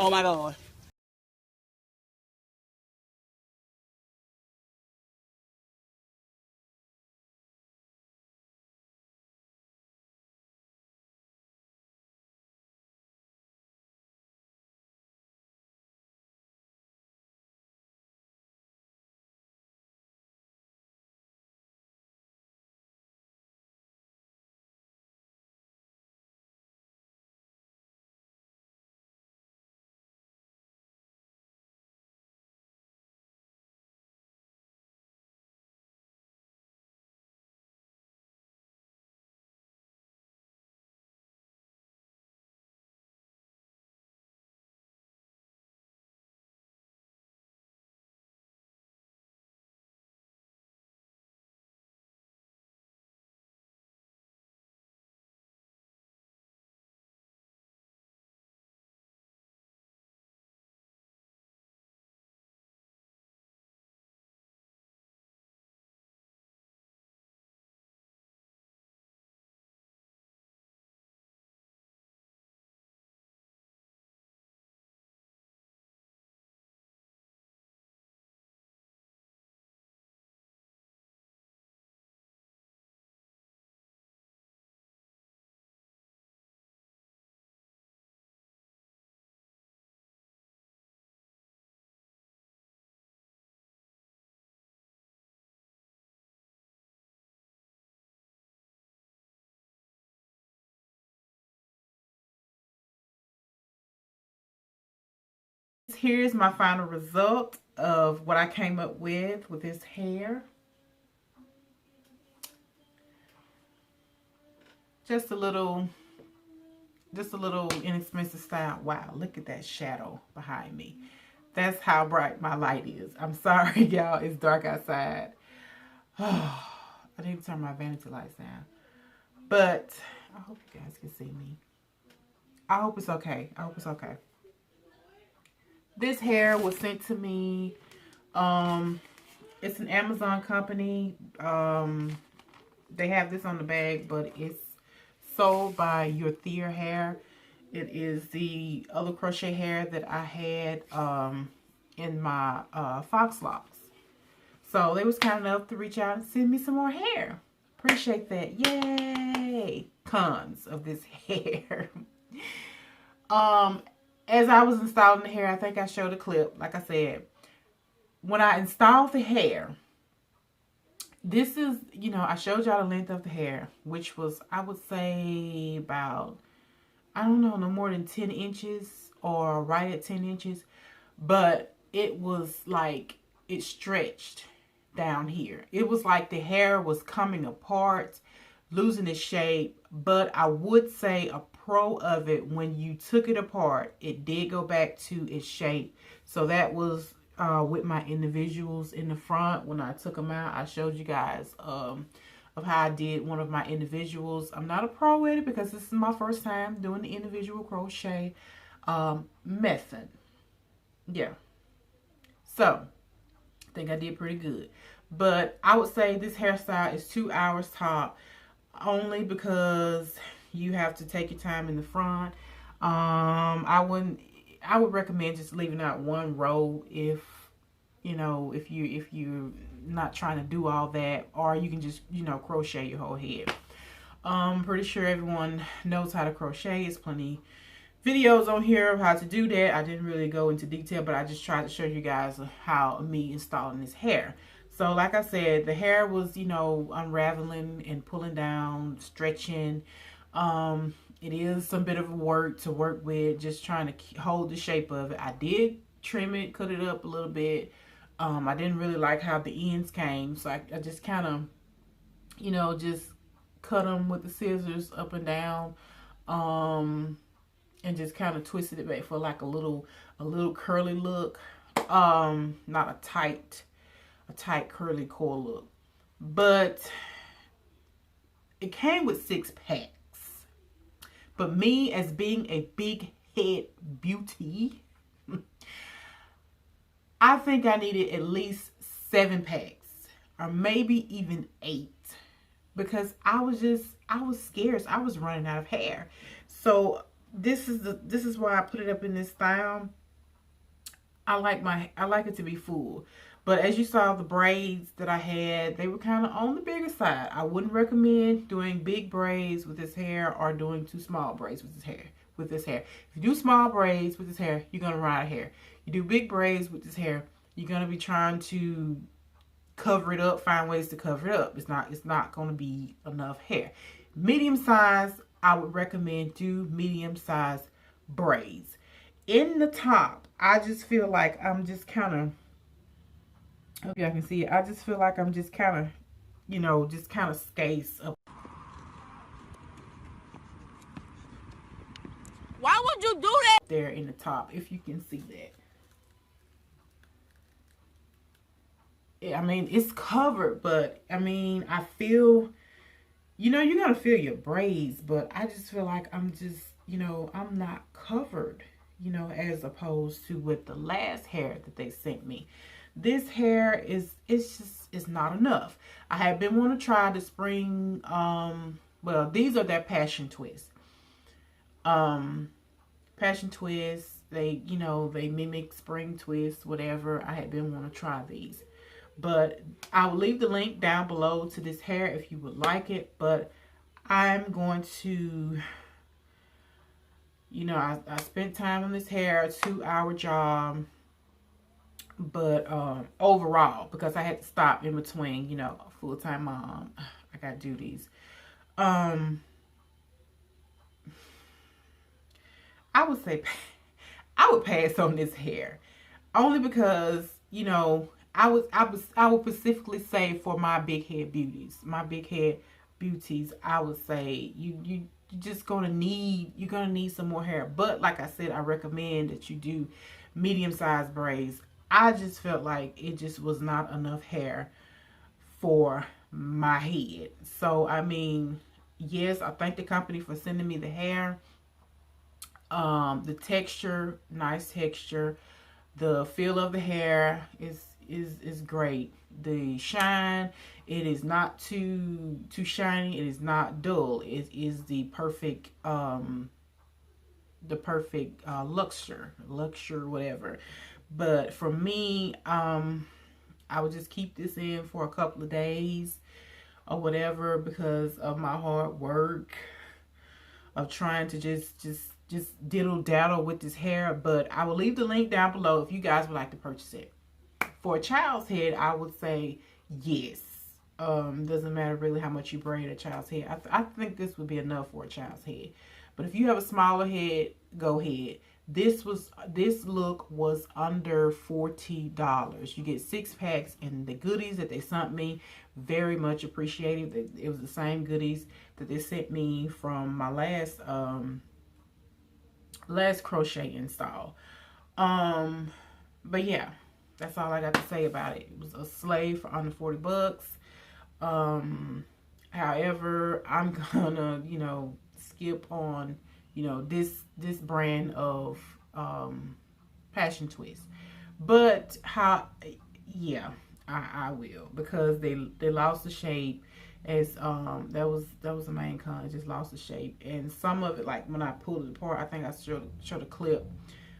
Oh my God. Here's my final result of what I came up with this hair. Just a little inexpensive style. Wow, look at that shadow behind me. That's how bright my light is. I'm sorry, y'all. It's dark outside. Oh, I need to turn my vanity lights down. But I hope you guys can see me. I hope it's okay. I hope it's okay. This hair was sent to me. It's an Amazon company. They have this on the bag, but it's sold by Your Thea Hair. It is the other crochet hair that I had in my Fox locks. So they was kind enough to reach out and send me some more hair. Appreciate that. Yay! Tons of this hair. As I was installing the hair, I think I showed a clip. Like I said, when I installed the hair, this is, you know, I showed y'all the length of the hair, which was, I would say about, I don't know, no more than 10 inches or right at 10 inches. But it was like, it stretched down here. It was like the hair was coming apart, losing its shape. But I would say a pro of it, when you took it apart, it did go back to its shape. So that was with my individuals in the front. When I took them out, I showed you guys of how I did one of my individuals. I'm not a pro at it because this is my first time doing the individual crochet method. Yeah. So, I think I did pretty good. But I would say this hairstyle is 2 hours top, only because you have to take your time in the front. I would recommend just leaving out one row if, you know, if you're not trying to do all that, or you can just, you know, crochet your whole head. Pretty sure everyone knows how to crochet. It's plenty videos on here of how to do that. I didn't really go into detail, but I just tried to show you guys how me installing this hair. So like I said, the hair was, you know, unraveling and pulling down, stretching. It is some bit of work to work with, just trying to hold the shape of it. I did trim it, cut it up a little bit. I didn't really like how the ends came, so I just kind of, you know, just cut them with the scissors up and down. And just kind of twisted it back for like a little curly look. Not a tight curly coil look. But it came with 6 packs. But me, as being a big head beauty, I think I needed at least 7 packs. Or maybe even 8. Because I was scared. I was running out of hair. So this is why I put it up in this style. I like it to be full. But as you saw, the braids that I had, they were kind of on the bigger side. I wouldn't recommend doing big braids with this hair or doing too small braids with this hair. If you do small braids with this hair, you're going to run out of hair. You do big braids with this hair, you're going to be trying to cover it up, find ways to cover it up. It's not going to be enough hair. Medium size, I would recommend do medium size braids. In the top, I just feel like I'm just kind of, I hope y'all can see it. I just feel like I'm just kind of, you know, just kind of scase up. Why would you do that? There in the top, if you can see that. I mean, it's covered, but I mean, I feel, you know, you're going to feel your braids, but I just feel like I'm just, you know, I'm not covered, you know, as opposed to with the last hair that they sent me. This hair it's not enough. I have been wanting to try the spring, well, these are their passion twists. Passion twists, they, you know, they mimic spring twists, whatever. I had been wanting to try these. But I will leave the link down below to this hair if you would like it. But I'm going to, you know, I spent time on this hair, a 2-hour job. But overall, because I had to stop in between, you know, full-time mom, I got duties. I would say I would pass on this hair, only because, you know, I would specifically say for my big head beauties, I would say you're gonna need some more hair. But like I said, I recommend that you do medium-sized braids. I just felt like it just was not enough hair for my head. So I mean, yes, I thank the company for sending me the hair. The texture, nice texture. The feel of the hair is great. The shine, it is not too shiny. It is not dull. It is the perfect luxury, whatever. But for me, I would just keep this in for a couple of days or whatever because of my hard work of trying to just diddle daddle with this hair. But I will leave the link down below if you guys would like to purchase it. For a child's head, I would say yes. Doesn't matter really how much you braid a child's head. I think this would be enough for a child's head. But if you have a smaller head, go ahead. This look was under $40. You get 6 packs, and the goodies that they sent me, very much appreciated. It was the same goodies that they sent me from my last crochet install. But yeah, that's all I got to say about it. It was a slave for under 40 bucks. However, I'm gonna, skip on, this brand of Passion Twist. But yeah, I will, because they lost the shape. As that was the main con. It just lost the shape, and some of it, like when I pulled it apart, I think I showed a clip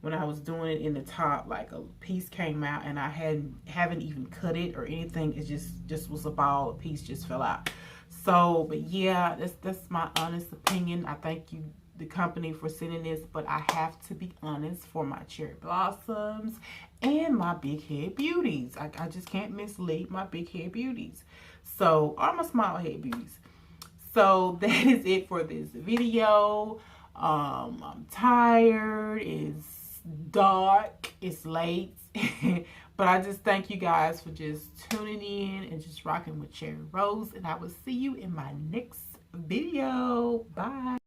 when I was doing it in the top, like a piece came out and I haven't even cut it or anything. It just was a ball. A piece just fell out. So, but yeah, that's my honest opinion. I thank you, the company, for sending this, but I have to be honest, for my cherry blossoms and my big head beauties, I just can't mislead my big head beauties. So, or my small head beauties. So that is it for this video. I'm tired. It's dark. It's late. But I just thank you guys for just tuning in and just rocking with Cherry Rose. And I will see you in my next video. Bye.